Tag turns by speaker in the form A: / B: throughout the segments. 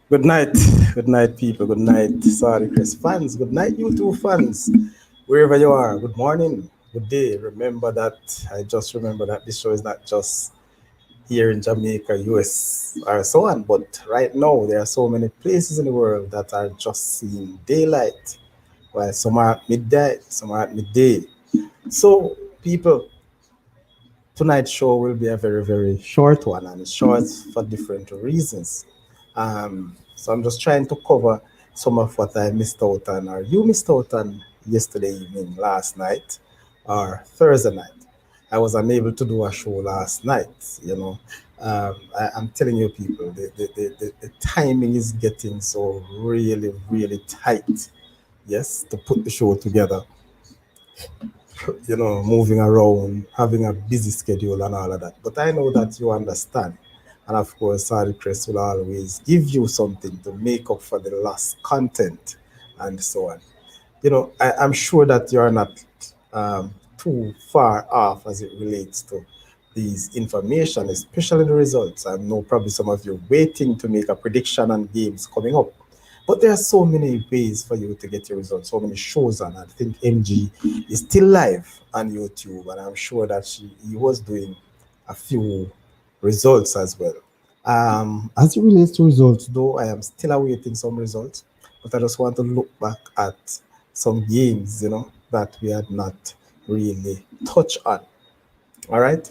A: Good night. Good night, people. Good night, sorry, Chris fans. Good night, you two fans. Wherever you are, good morning, good day. I just remember that this show is not just here in Jamaica, US, or so on, but right now there are so many places in the world that are just seeing daylight, while some are at midnight, some are at midday. So, people, tonight's show will be a very, very short one, and it's short for different reasons. So I'm just trying to cover some of what I missed out on, or you missed out on yesterday evening, last night, or Thursday night. I was unable to do a show last night. I'm telling you, people, the timing is getting so really, really tight. Yes, to put the show together, moving around, having a busy schedule and all of that. But I know that you understand. And of course, Sari Crest will always give you something to make up for the lost content and so on. I'm sure that you're not too far off as it relates to these information, especially the results. I know probably some of you waiting to make a prediction on games coming up. But there are so many ways for you to get your results, so many shows on. I think MG is still live on YouTube, and I'm sure that he was doing a few results as well. As it relates to results, though, I am still awaiting some results, but I just want to look back at some games, that we had not really touched on. All right.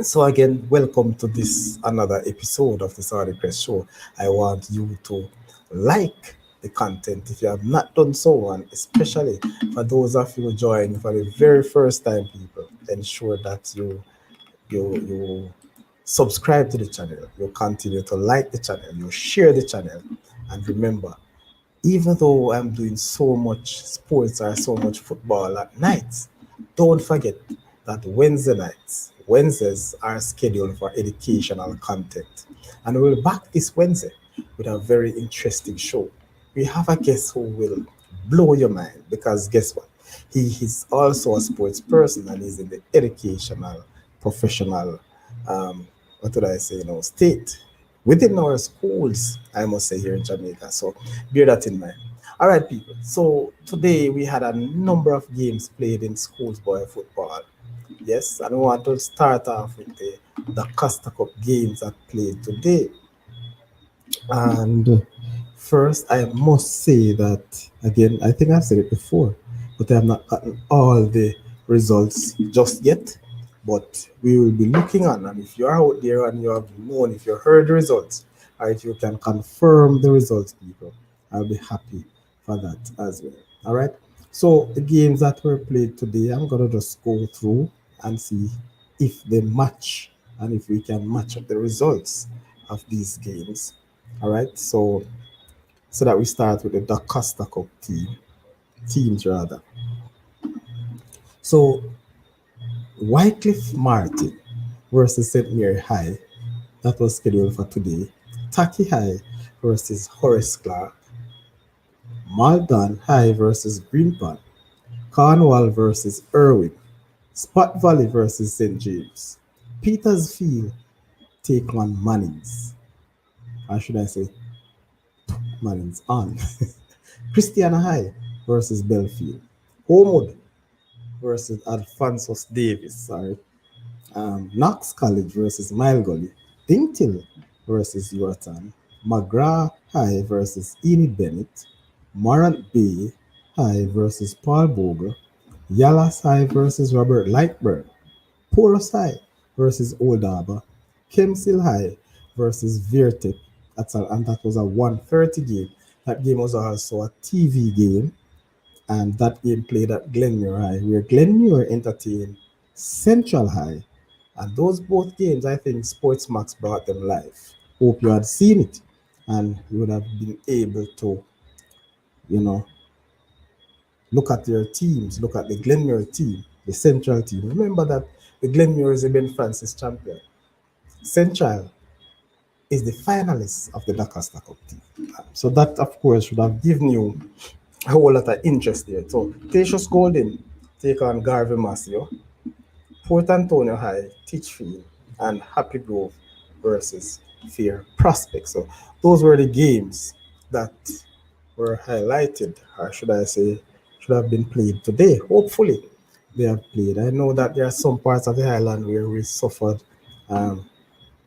A: So again, welcome to this another episode of the Saudi Press Show. I want you to like the content if you have not done so, and especially for those of you joining for the very first time, people, ensure that you subscribe to the channel, you continue to like the channel, you share the channel, and remember, even though I'm doing so much sports or so much football at night, don't forget that Wednesdays are scheduled for educational content. And we'll be back this Wednesday with a very interesting show. We have a guest who will blow your mind because guess what? He is also a sports person and is in the educational, professional, what did I say, state within our schools, I must say, here in Jamaica. So bear that in mind. All right, people. So today we had a number of games played in schools boy football. Yes, and we want to start off with the Costa Cup games that played today. And first, I must say that again, I think I've said it before, but I have not gotten all the results just yet. But we will be looking on, and if you are out there and you have known, if you heard the results, or if you can confirm the results, people, I'll be happy for that as well. All right. So the games that were played today, I'm gonna just go through and see if they match and if we can match up the results of these games. All right. So that we start with the Da Costa Cup teams rather. So Wycliffe Martin versus St. Mary High, that was scheduled for today. Taki High versus Horace Clark. Malden High versus Greenpan. Cornwall versus Irwin. Spot Valley versus St. James. Petersfield take on Mannings. Or should I say Mannings on? Christiana High versus Belfield. Homewood versus Alphonsus Davis. Sorry. Knox College versus Mile Gully. Dingtill versus Yorton. McGrath High versus Enid Bennett. Morant Bay High versus Paul Bogle. Yallas High versus Robert Lightburn. Porus High versus Old Harbour. Kemsill High versus Vertec. And that was a 1:30 game. That game was also a TV game, and that game played at Glenmuir High, where Glenmuir entertained Central High. And those both games, I think Sportsmax brought them live. Hope you had seen it, and you would have been able to, you know, look at your teams, look at the Glenmuir team, the Central team. Remember that the Glenmuir is a Ben Francis champion. Central is the finalist of the Dakar Cup team. So that, of course, should have given you a whole lot of interest there. So Tatius Golden take on Garvey Masio, Port Antonio High, Teachfield, and Happy Grove versus Fair Prospect. So those were the games that were highlighted, or should I say, should have been played today. Hopefully, they have played. I know that there are some parts of the island where we suffered um,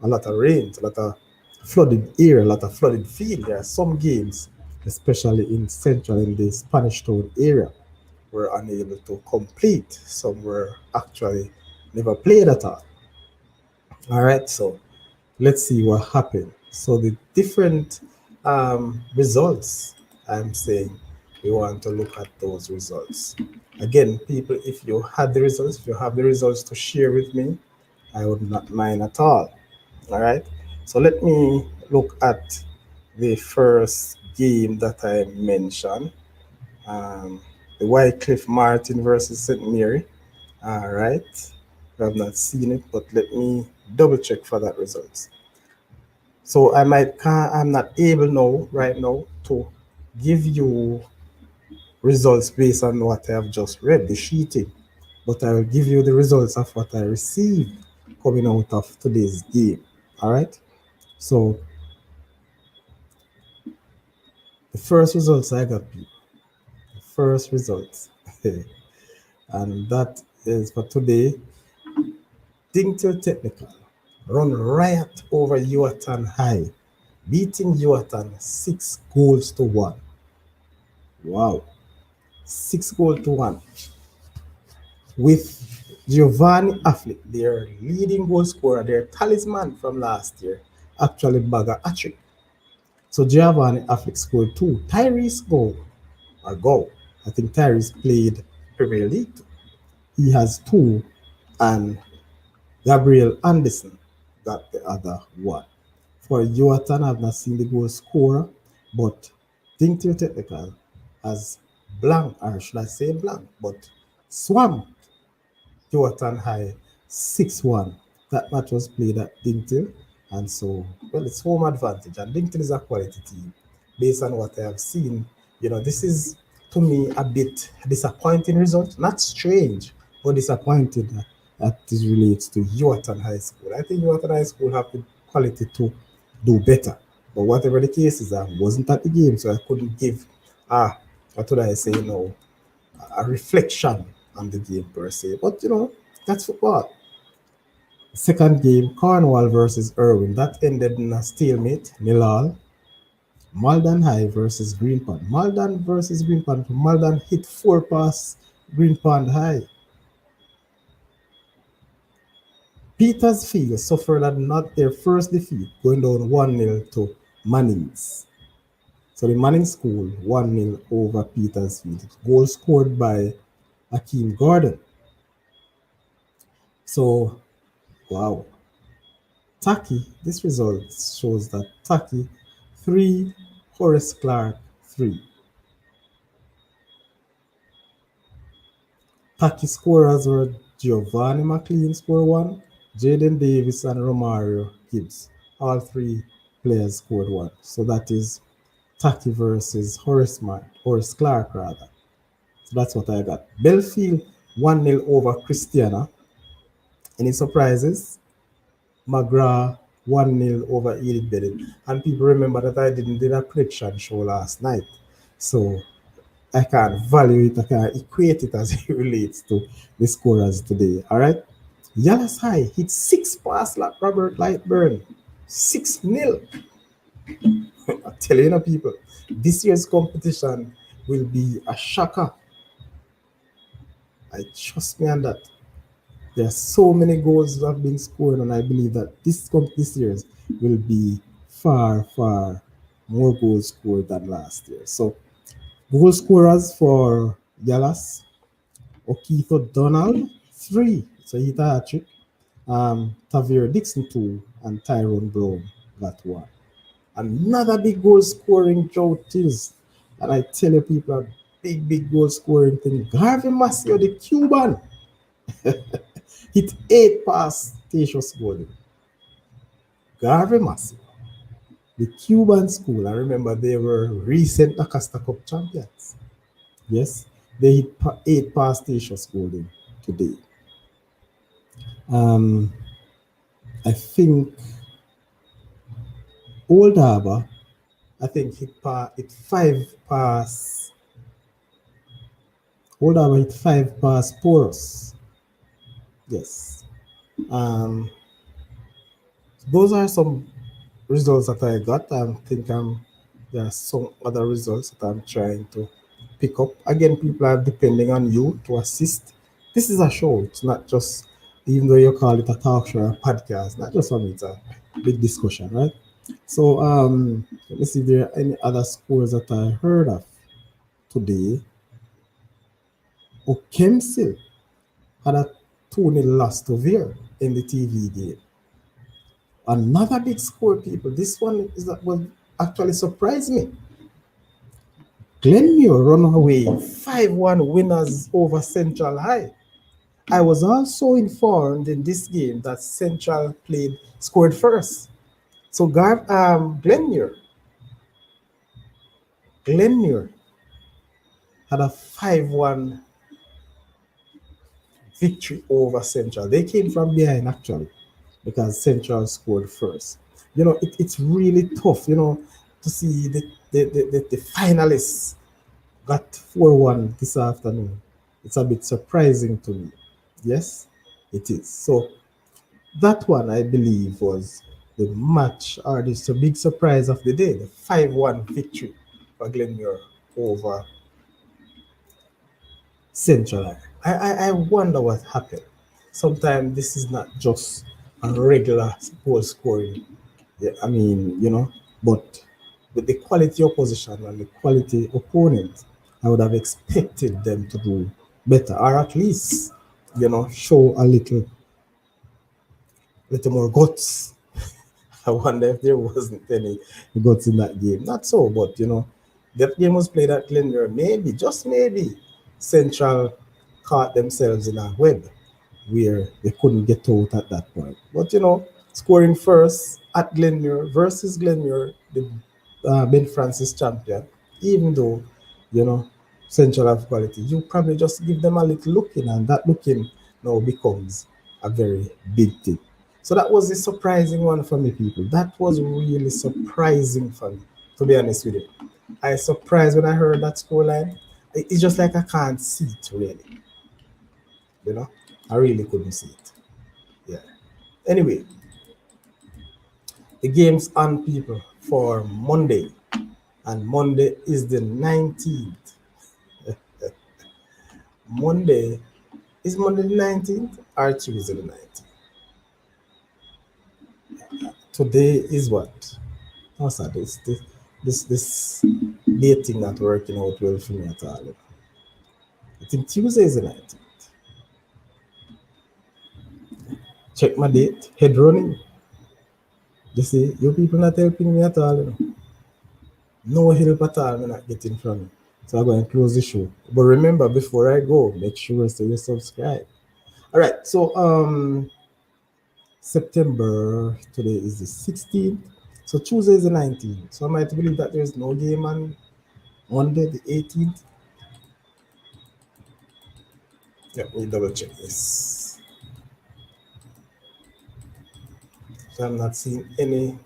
A: a lot of rain, a lot of flooded area, a lot of flooded field. There are some games, especially in central in the Spanish Town area, were unable to complete. Some were actually never played at all. All right, so let's see what happened. So the different results, I'm saying we want to look at those results. Again, people, if you had the results, if you have the results to share with me, I would not mind at all. All right. So let me look at the first game that I mentioned, um, the Wycliffe Martin versus St. Mary. All right. I have not seen it, but let me double check for that results. So I'm not able now, right now, to give you results based on what I have just read, the sheeting, but I will give you the results of what I received coming out of today's game. All right. So the first results I got, people, the first results, and that is for today. Dingtil Technical run riot over Yuatan High, beating Yuatan 6 goals to 1. Wow, 6 goals to 1. With Giovanni Affleck, their leading goal scorer, their talisman from last year, actually bag a hat-trick. So Giovanni Affleck scored two. Tyrese go. I think Tyrese played Premier League. He has two, and Gabriel Anderson got the other one. For Joatan, I've not seen the goal scorer, but Think Technical has blank, or should I say blank, but swamped Joatan High 6-1. That match was played at Dington, and so, well, it's home advantage. And Dington is a quality team. Based on what I have seen, this is to me a bit disappointing result. Not strange, but disappointed that this relates to Yuatan High School. I think Yuatan High School have the quality to do better. But whatever the case is, I wasn't at the game, so I couldn't give, what would I say, a reflection on the game per se. But that's football. Second game, Cornwall versus Irwin. That ended in a stalemate, nil all. Malden High versus Greenpond. Malden versus Greenpond. Malden hit 4 pass Greenpond High. Petersfield suffered not their first defeat, going down 1-0 to Mannings. So the Manning School 1-0 over Petersfield. Goal scored by Akeem Gordon. So, wow. Taki, this result shows that Taki 3, Horace Clark 3. Taki scorers were Giovanni McLean score 1, Jaden Davis and Romario Gibbs. All three players scored 1. So that is Taki versus Horace Clark rather. So that's what I got. Belfield 1-0 over Christiana. Any surprises? McGrath 1-0 over Edith Bennett. And people remember that I didn't do a prediction show last night. So I can't value it, I can't equate it as it relates to the scorers today. All right. Yalas High hit 6 pass like Robert Lightburn. 6-0. I tell you, people, this year's competition will be a shocker. I trust me on that. There are so many goals that have been scored, and I believe that this year's will be far, far more goals scored than last year. So, goal scorers for Dallas, O'Keefe Donald, 3. So he hit a hat trick. Tavir Dixon, 2. And Tyrone Brown got 1. Another big goal scoring drought is, and I tell you, people, a big, big goal scoring thing. Garvey Masio, the Cuban, hit 8 pass Tatius Golden. Garvey Masio, the Cuban school, I remember they were recent Acosta Cup champions. Yes, they hit 8 past station scoring today. Um, I think Old Harbour, I think hit 5 past. Old Harbour hit 5 past Porus. Yes. Um, those are some results that I got. I think there are some other results that I'm trying to pick up. Again, people are depending on you to assist. This is a show. It's not just, even though you call it a talk show or a podcast, not just for me, it's a big discussion, right? So let me see if there are any other scores that I heard of today. Okemsil had a 2-0 loss to Veer in the TV game. Another big score, people. This one is that will actually surprise me. Glenmuir run away 5-1 winners over Central High. I was also informed in this game that Central scored first. So Glenmuir had a 5-1 victory over Central. They came from behind actually because Central scored first. It's really tough, to see the finalists got 4-1 this afternoon. It's a bit surprising to me. Yes, it is. So that one, I believe, was the match or the big surprise of the day, the 5-1 victory for Glenmuir over Central. I wonder what happened. Sometimes this is not just a regular goal scoring. Yeah, I mean, but with the quality opposition and the quality opponent, I would have expected them to do better, or at least, show a little more guts. I wonder if there wasn't any guts in that game. Not so, but that game was played at Glenmere. Maybe, just maybe, Central caught themselves in a web where they couldn't get out at that point. But scoring first at Glenmere versus Glenmere, the Ben Francis champion, even though you know Central have quality, you probably just give them a little looking, and that looking now becomes a very big thing. So that was a surprising one for me, people. That was really surprising for me, to be honest with you. I surprised when I heard that scoreline. It's just like I can't see it really. You know, I really couldn't see it. Yeah. Anyway, the game's on, people, for Monday, and Monday is the 19th. Monday is Monday the 19th or Tuesday the 19th? Today is what? What's that? This dating not working out well for me at all. I think Tuesday is the 19th. Check my date. Head running. You see, you people not helping me at all. No help at all. I'm not getting from you. So I'm going to close the show. But remember, before I go, make sure so you subscribe. All right. So September today is the 16th. So Tuesday is the 19th. So I might believe that there's no game on Monday the 18th. Let me double check this. So I'm not seeing any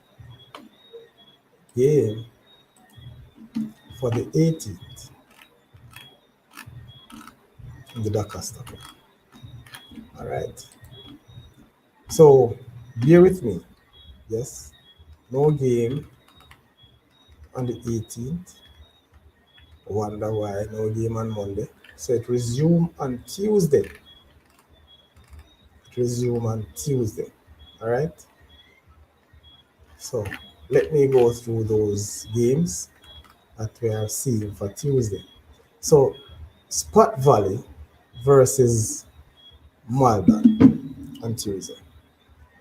A: game for the 18th in the Doncaster. All right. So bear with me. Yes. No game on the 18th. Wonder why no game on Monday. So it resume on Tuesday. It resume on Tuesday. All right. So let me go through those games that we are seeing for Tuesday. So Spot Valley versus Malden on Tuesday.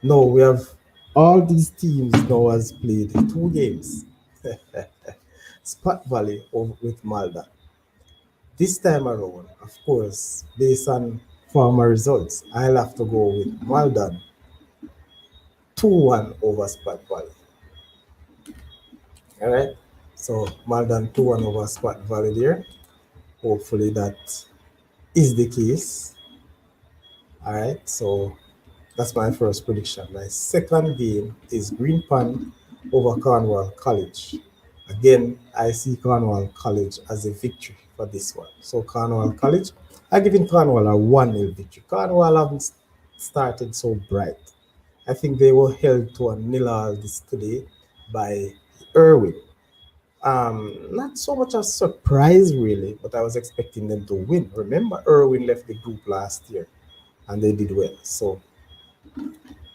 A: No, we have all these teams now has played 2 games. Spot Valley with Malden. This time around, of course, based on former results, I'll have to go with Malden 2-1 over Spot Valley. All right. So Malden 2-1 over Spot Valley there. Hopefully that is the case. All right, so that's my first prediction. My second game is Green Pan over Cornwall College. Again, I see Cornwall College as a victory for this one. So Cornwall College, I give in Cornwall a 1-0 victory. Cornwall haven't started so bright. I think they were held to a nil all this today by Irwin. Not so much a surprise really, but I was expecting them to win. Remember, Irwin left the group last year and they did well. So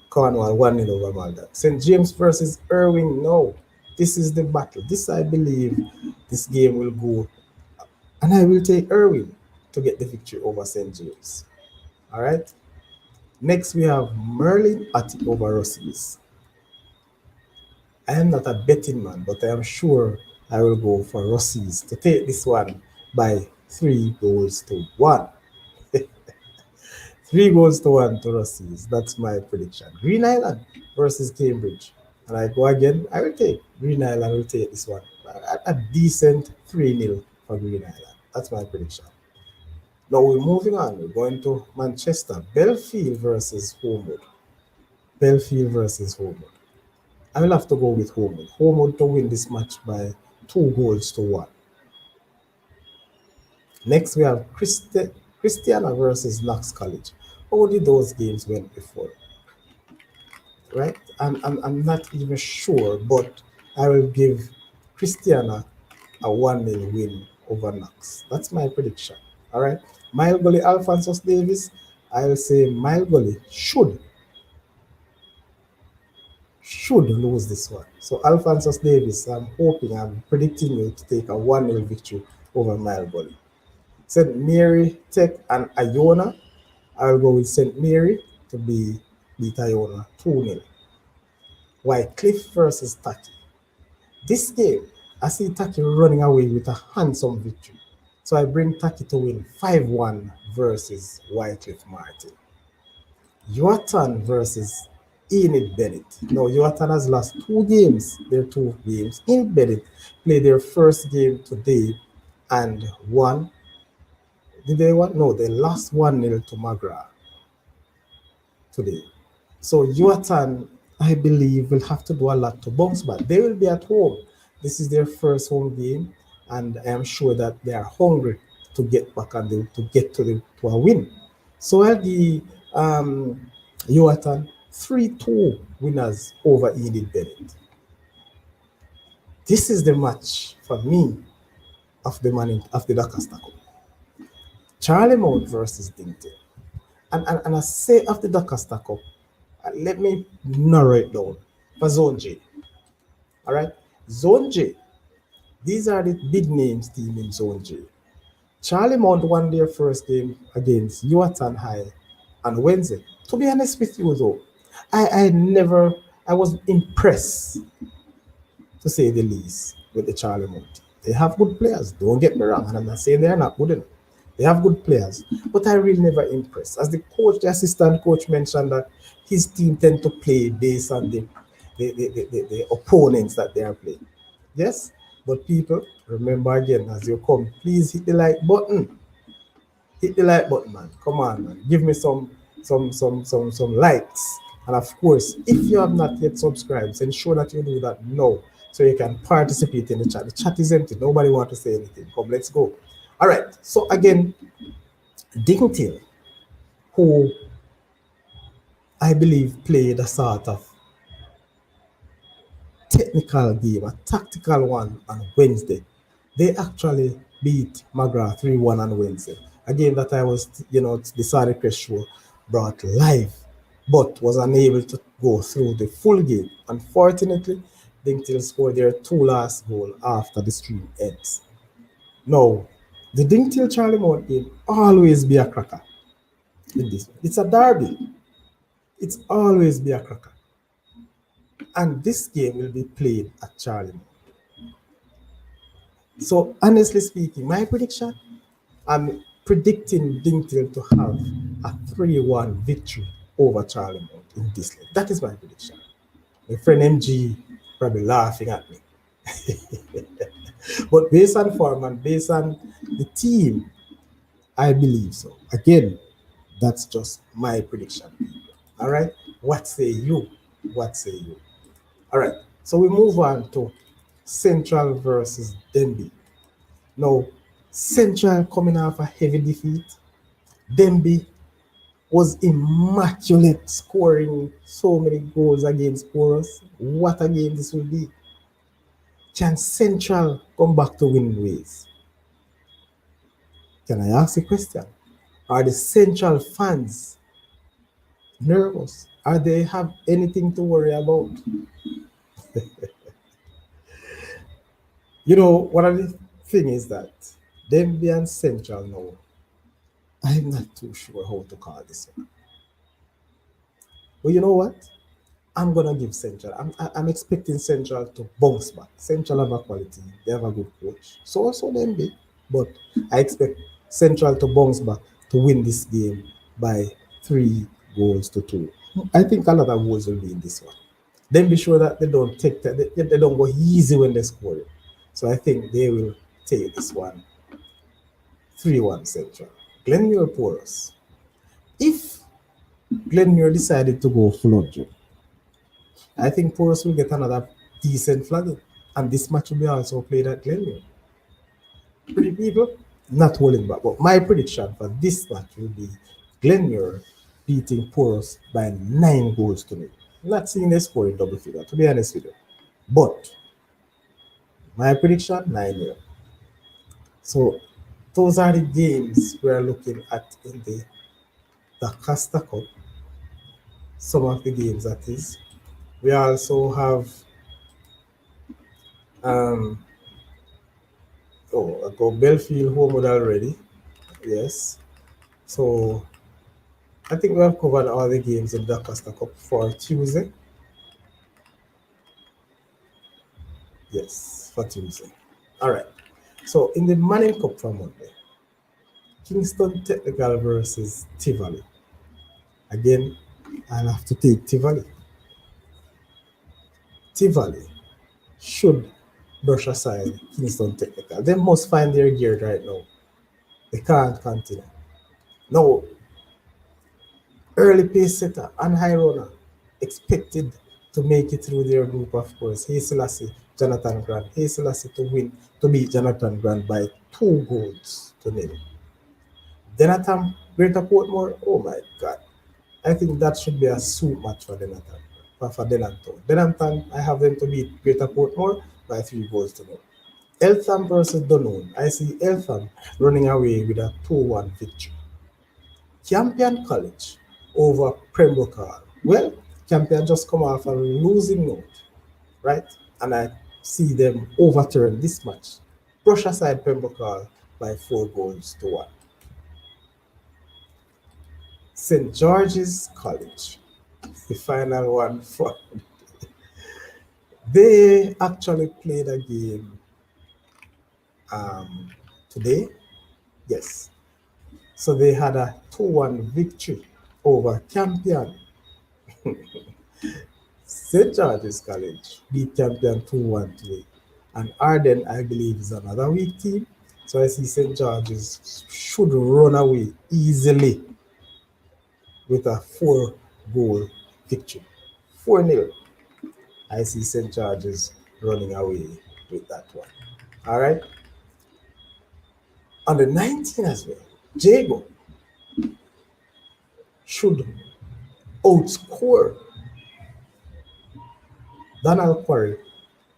A: Cornwall 1-0 over Malda. St. James versus Irving. No, this is the battle. This, I believe, this game will go, and I will take Irving to get the victory over St. James. All right. Next, we have Merlin at over Russies. I am not a betting man, but I am sure I will go for Russies to take this one by 3 goals to 1. 3 goals to 1 to Russies. That's my prediction. Green Island versus Cambridge. And I go again, I will take Green Island, will take this one. A decent 3-0 for Green Island. That's my prediction. Now we're moving on. We're going to Manchester. Belfield versus Homewood. Belfield versus Homewood. I will have to go with Homewood. Homewood to win this match by 2 goals to 1. Next, we have Christiana versus Knox College. How did those games went before? Right? I'm not even sure, but I will give Christiana a 1-0 win over Knox. That's my prediction. All right. Mile Gully Alphonsus Davis, I will say Mile Gully should lose this one. So Alphonsus Davis, I'm predicting you to take a 1-0 victory over Mile Gully. St. Mary Tech and Iona. I'll go with St. Mary to beat Iona 2-0. Wycliffe versus Taki. This game, I see Taki running away with a handsome victory. So I bring Taki to win 5-1 versus Wycliffe Martin. Yuatan versus Enid Bennett. Now, Yuatan has lost 2 games, their 2 games. Enid Bennett played their first game today and won. Did they win? No, they lost 1-0 to Magra today. So Yuatan, I believe, will have to do a lot to bounce back. They will be at home. This is their first home game, and I am sure that they are hungry to get back and to get to a win. So I'll give Yuatan 3-2 winners over Enid Bennett. This is the match for me of the Doncaster Cup. Charlie Mount versus Dinton. And I say of the Doncaster Cup, let me narrow it down for Zone J. All right, Zone J. These are the big names team in Zone J. Charlie Mount won their first game against Yuatan High on Wednesday. To be honest with you, though, I was impressed, to say the least, with the Charlie Mount. They have good players. Don't get me wrong, and I'm not saying they're not good enough. They have good players, but I really never impressed. As the assistant coach mentioned that his team tend to play based on the opponents that they are playing. Yes, but people, remember again, as you come, please hit the like button. Hit the like button, man. Come on, man. Give me some likes. And of course, if you have not yet subscribed, ensure that you do that now so you can participate in the chat. The chat is empty. Nobody want to say anything. Come, let's go. All right. So again, Dingtail, who I believe played a sort of technical game, a tactical one on Wednesday. They actually beat McGrath 3-1 on Wednesday. A game that I was, the Sorry Crest show brought live, but was unable to go through the full game. Unfortunately, Dingtail scored their 2 last goal after the stream ends. Now, the Dingtail Charlie Mount game always be a cracker in this. It's a derby. It's always be a cracker. And this game will be played at Charlie Mount. So, honestly speaking, my prediction, I'm predicting Dingtail to have a 3-1 victory over Charlie Mount in this league. That is my prediction. My friend MG probably laughing at me. But based on form and based on the team. I believe so. Again, that's just my prediction. All right. What say you? What say you? All right. So we move on to Central versus Denby. Now, Central coming off a heavy defeat. Denby was immaculate, scoring so many goals against Porus. What a game this will be. Can Central come back to winning ways? Can I ask a question? Are the Central fans nervous? Are they have anything to worry about? One of the thing is that Denby and Central now, I'm not too sure how to call this one. But you know what? I'm gonna give Central. I'm expecting Central to bounce back. Central have a quality. They have a good coach. So also Denby. But I expect Central to bounce back to win this game by 3 goals to 2. I think a lot of goals will be in this one. Then be sure that they don't take that they don't go easy when they score it. So I think they will take this one 3-1 Central. Glenmuir Porus. If Glenmuir decided to go flood, I think Porus will get another decent flooding. And this match will be also played at Glenmuir. Pretty people, not holding back. But my prediction for this match will be Glenmuir beating Porus by 9 goals to 0. Not seeing they score in double figure, to be honest with you. But my prediction, 9-0. So those are the games we are looking at in the Costa Cup. Some of the games that is. We also have um I got Belfield home already. Yes. So I think we have covered all the games in the Costa Cup for Tuesday. Yes, for Tuesday. All right. So in the Manning Cup for Monday, Kingston Technical versus Tivoli. Again, I'll have to take Tivoli. Tivoli should brush aside Kingston Technical. They must find their gear right now. They can't continue. No, early pace setter and high runner expected to make it through their group, of course. Hey Selassie, Jonathan Grant. Hey Selassie to beat Jonathan Grant by 2 goals to 0. Denathan, Greater Portmore, oh my God. I think that should be a soup match for Denathan. For Denanton. Denanton, I have them to beat Greater Portmore by 3 goals to 0. Eltham versus Dunoon. I see Eltham running away with a 2-1 victory. Campion College over Pembroke Hall. Well, Campion just come off a losing note, right? And I see them overturn this match. Brush aside Pembroke Hall by 4 goals to 1. St. George's College, the final one for they actually played a game um, today. Yes. So they had a 2-1 victory over Campion. St. George's College beat Campion 2-1 today. And Arden, I believe, is another weak team. So I see St. George's should run away easily with a 4 goal victory. 4-0. I see St. George's running away with that one. All right. On the 19th as well, Jago should outscore Donald Quarry.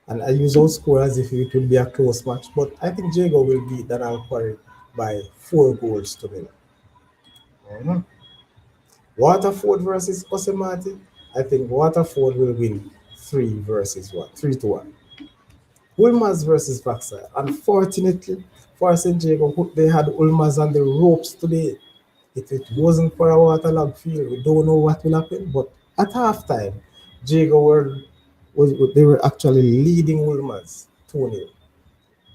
A: And I use outscore as if it will be a close match, but I think Jago will beat Donald Quarry by 4 goals to 0. Mhm. Waterford versus Osemati. I think Waterford will win 3-1. Ulmas versus Vaxa. Unfortunately for St. Jago, they had Ulmas on the ropes today. If it wasn't for a waterlogged field, we don't know what will happen. But at halftime, Jago they were actually leading Ulmas 2-0.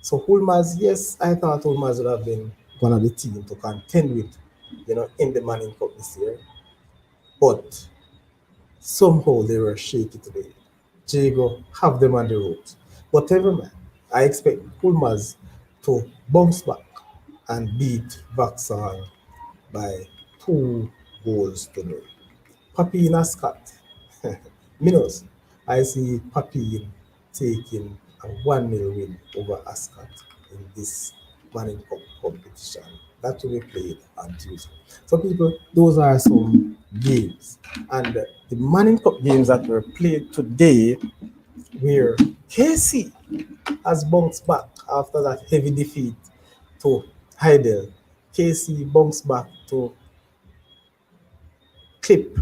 A: So Ulmas, yes, I thought Ulmas would have been one of the team to contend with, in the Manning Cup this year. But somehow they were shaky today. Jago have them on the ropes. Whatever, man, I expect Ulmas to bounce back and beat Vauxhall by 2 goals to 0. Papi in Ascot. Minos, I see Papi taking a 1-0 win over Ascot in this Manning Cup competition. That will be played on Tuesday. So, people, those are some games. And the Manning Cup games that were played today where KC has bounced back after that heavy defeat to Heidel. KC bounced back to clip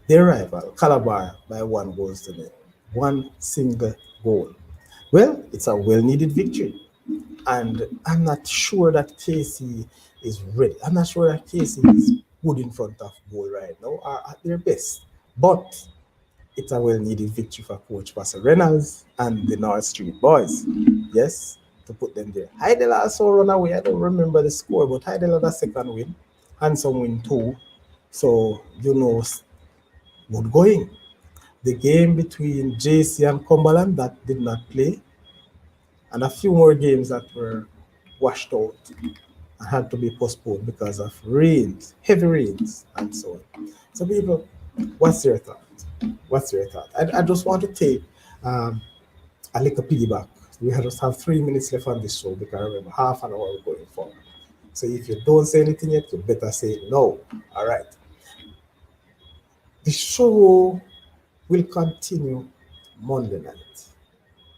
A: their rival, Calabar, by 1 goal to 0. One single goal. Well, it's a well needed victory. And I'm not sure that Casey is ready. I'm not sure that Casey is good in front of goal right now or at their best. But it's a well needed victory for Coach Pastor Reynolds and the North Street Boys. Yes, to put them there. Heidel also run away. I don't remember the score, but Heidel had a second win. Handsome win too. So, good going. The game between JC and Cumberland that did not play, and a few more games that were washed out and had to be postponed because of rains, heavy rains, and so on. So, people, what's your thought? What's your thought? I just want to take um, a little piggyback. Just have 3 minutes left on this show because remember, half an hour we're going forward. So, if you don't say anything yet, you better say no. All right. The show will continue Monday night.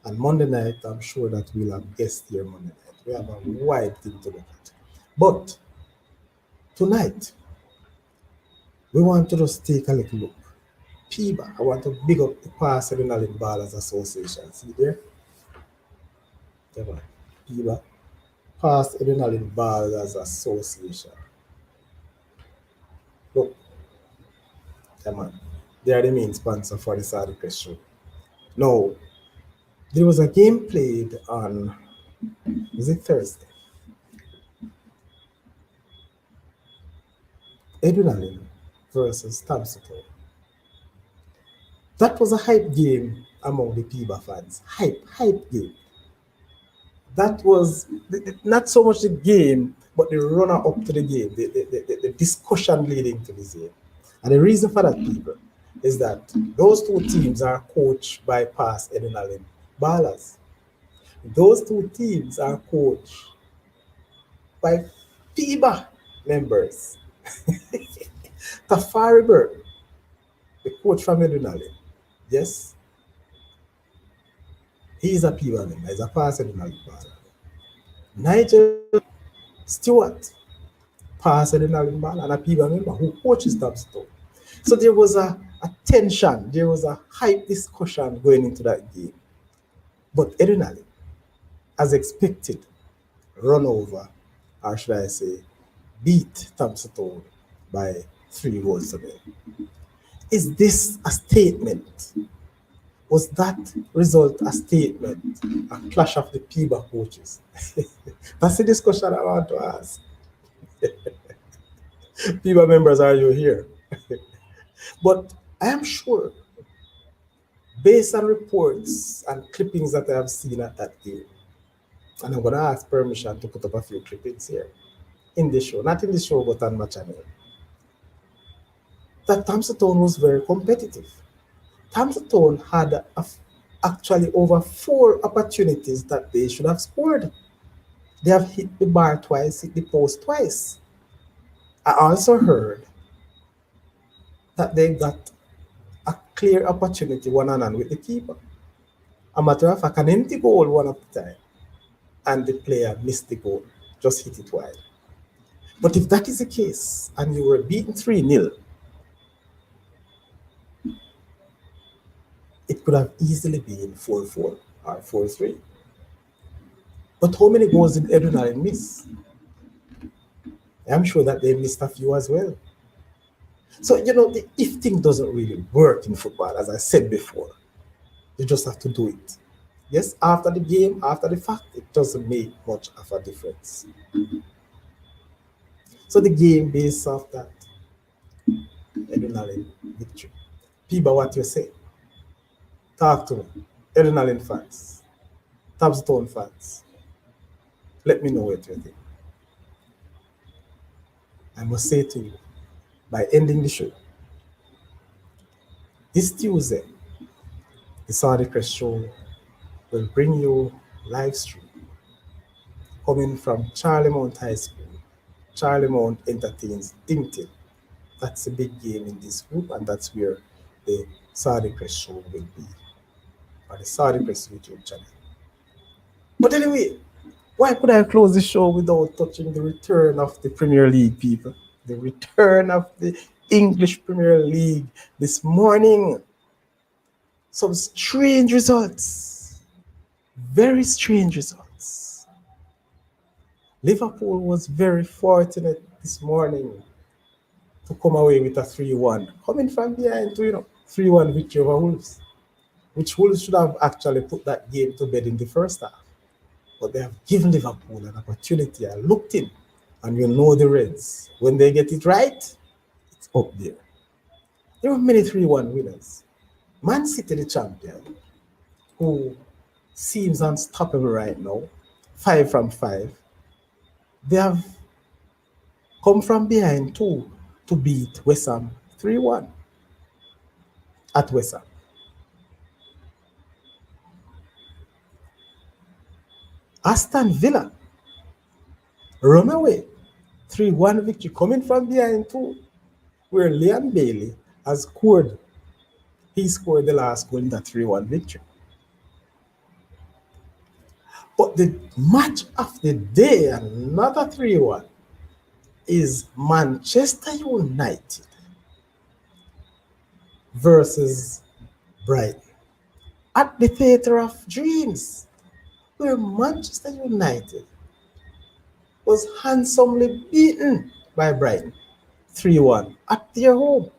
A: And Monday night, I'm sure that we'll have guests here Monday night. We have a wide thing to look at. But tonight, we want to just take a little look. PIBA, I want to big up the Past Adrenaline Ballers Association. See there? Come on. PIBA, Past Adrenaline Ballers Association. Look, come on. They are the main sponsor for the Sadi Press show. Now, there was a game played on, was it Thursday? Adrenaline versus Tabsito. That was a hype game among the PIBA fans. Hype game. That was not so much the game, but the runner up to the game, the discussion leading to this game. And the reason for that, people, is that those two teams are coached by past Adrenaline ballers. Those two teams are coached by FIBA members. Tafari Bird, the coach from Adrenaline, yes, he is a FIBA member, he's a past Adrenaline baller. Nigel Stewart, past Adrenaline baller and a FIBA member who coaches Tapstone. So there was a tension, there was a hype discussion going into that game. But Adrenaline, as expected, run over, or should I say, beat Thompson by 3 goals to 0. Is this a statement? Was that result a statement? A clash of the PIBA coaches? That's the discussion I want to ask. PIBA members, are you here? But I am sure, based on reports and clippings that I have seen at that game, and I'm going to ask permission to put up a few clippings here in the show, not in the show, but on my channel, that Thompson was very competitive. Thompson had actually over 4 opportunities that they should have scored. They have hit the bar twice, hit the post twice. I also heard that they got a clear opportunity one on one with the keeper. A matter of fact, an empty goal one at the time, and the player missed the goal, just hit it wide. But if that is the case, and you were beaten 3-0, it could have easily been 4-4 or 4-3. But how many goals did Adrenaline miss? I'm sure that they missed a few as well. So, the if thing doesn't really work in football, as I said before, you just have to do it. Yes, after the game, after the fact, it doesn't make much of a difference. So the game based off that Adrenaline victory. Piba, what you say? Talk to me. Adrenaline fans, Tabstone fans. Let me know what you think. I must say to you, by ending the show, this Tuesday, the Saudi Press Show will bring you live stream coming from Charlie Mount High School. Charlie Mount entertains Dintin. That's a big game in this group, and that's where the Saudi Press Show will be, or the Saudi Press YouTube channel. But anyway, why could I close the show without touching the return of the Premier League, people? The return of the English Premier League this morning. Some strange results, very strange results. Liverpool was very fortunate this morning to come away with a 3-1, coming from behind to, 3-1 victory over Wolves, which Wolves should have actually put that game to bed in the first half. But they have given Liverpool an opportunity. I looked in, and you know the Reds. When they get it right, it's up there. There were many 3-1 winners. Man City, the champion, who seems unstoppable right now, 5 from 5. They have come from behind too to beat West Ham 3-1 at West Ham. Aston Villa run away 3-1 victory coming from behind too, where Leon Bailey has scored. He scored the last goal in that 3-1 victory. But the match of the day, another 3-1, is Manchester United versus Brighton at the Theatre of Dreams, where Manchester United was handsomely beaten by Brighton 3-1 at their home,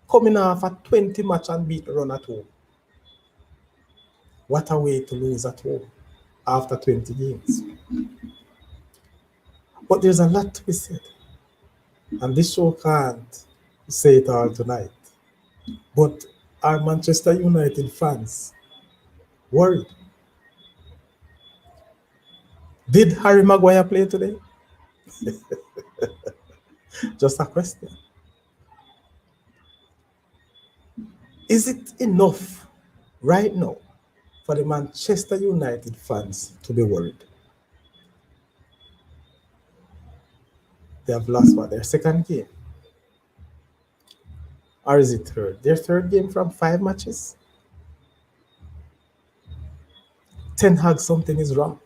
A: coming off a 20-match unbeaten run at home. What a way to lose at home after 20 games. But there's a lot to be said, and this show can't say it all tonight. But are Manchester United fans worried? Did Harry Maguire play today? Just a question. Is it enough right now for the Manchester United fans to be worried? They have lost their second game. Or is it third? Their third game from 5 matches? Ten Hag, something is wrong.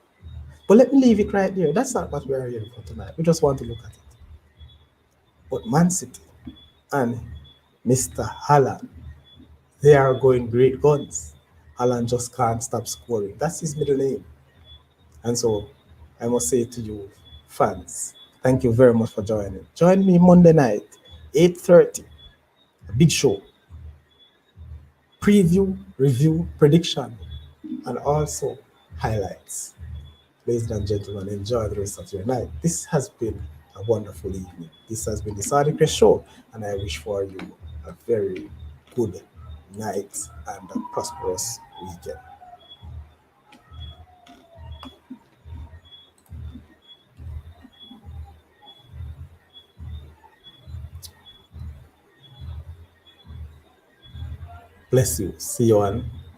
A: But let me leave it right there. That's not what we are here for tonight. We just want to look at it. But Man City and Mr. Haaland, they are going great guns. Haaland just can't stop scoring. That's his middle name. And so I must say to you, fans, thank you very much for joining. Join me Monday night, 8:30. A big show. Preview, review, prediction, and also highlights. Ladies and gentlemen, enjoy the rest of your night. This has been a wonderful evening. This has been the Saudi Crest Show, and I wish for you a very good night and a prosperous weekend. Bless you. See you on